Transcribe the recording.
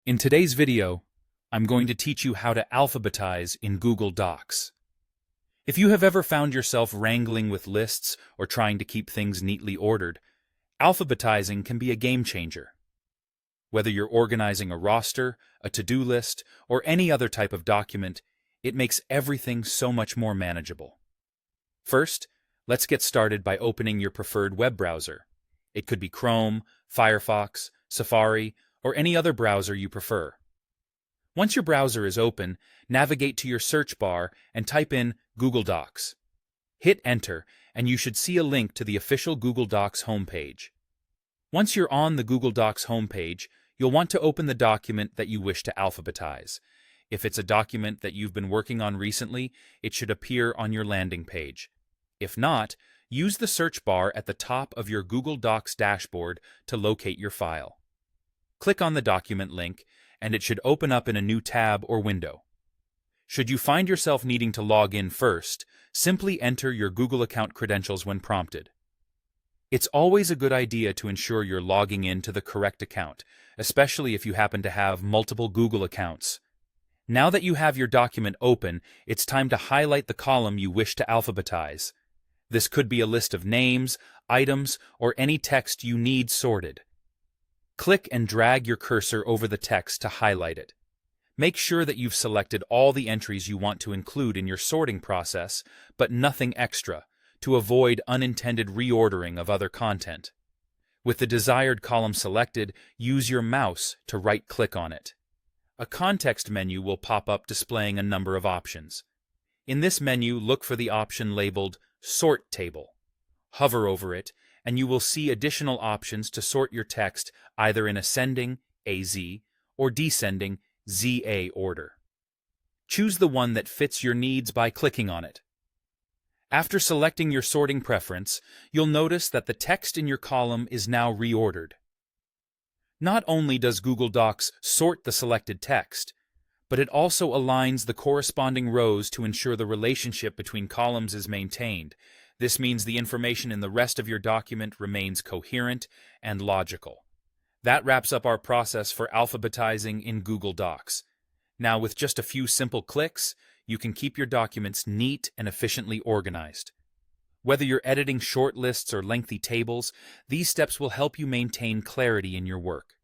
In today's video, I'm going to teach you how to alphabetize in Google Docs. If you have ever found yourself wrangling with lists or trying to keep things neatly ordered, alphabetizing can be a game changer. Whether you're organizing a roster, a to-do list, or any other type of document, it makes everything so much more manageable. First, let's get started by opening your preferred web browser. It could be Chrome, Firefox, Safari, or any other browser you prefer. Once your browser is open, navigate to your search bar and type in Google Docs. Hit Enter, and you should see a link to the official Google Docs homepage. Once you're on the Google Docs homepage, you'll want to open the document that you wish to alphabetize. If it's a document that you've been working on recently, it should appear on your landing page. If not, use the search bar at the top of your Google Docs dashboard to locate your file. Click on the document link, and it should open up in a new tab or window. Should you find yourself needing to log in first, simply enter your Google account credentials when prompted. It's always a good idea to ensure you're logging in to the correct account, especially if you happen to have multiple Google accounts. Now that you have your document open, it's time to highlight the column you wish to alphabetize. This could be a list of names, items, or any text you need sorted. Click and drag your cursor over the text to highlight it. Make sure that you've selected all the entries you want to include in your sorting process, but nothing extra, to avoid unintended reordering of other content. With the desired column selected, use your mouse to right-click on it. A context menu will pop up displaying a number of options. In this menu, look for the option labeled Sort Table. Hover over it, and you will see additional options to sort your text either in ascending, AZ, or descending, ZA order. Choose the one that fits your needs by clicking on it. After selecting your sorting preference, you'll notice that the text in your column is now reordered. Not only does Google Docs sort the selected text, but it also aligns the corresponding rows to ensure the relationship between columns is maintained. This means the information in the rest of your document remains coherent and logical. That wraps up our process for alphabetizing in Google Docs. Now, with just a few simple clicks, you can keep your documents neat and efficiently organized. Whether you're editing short lists or lengthy tables, these steps will help you maintain clarity in your work.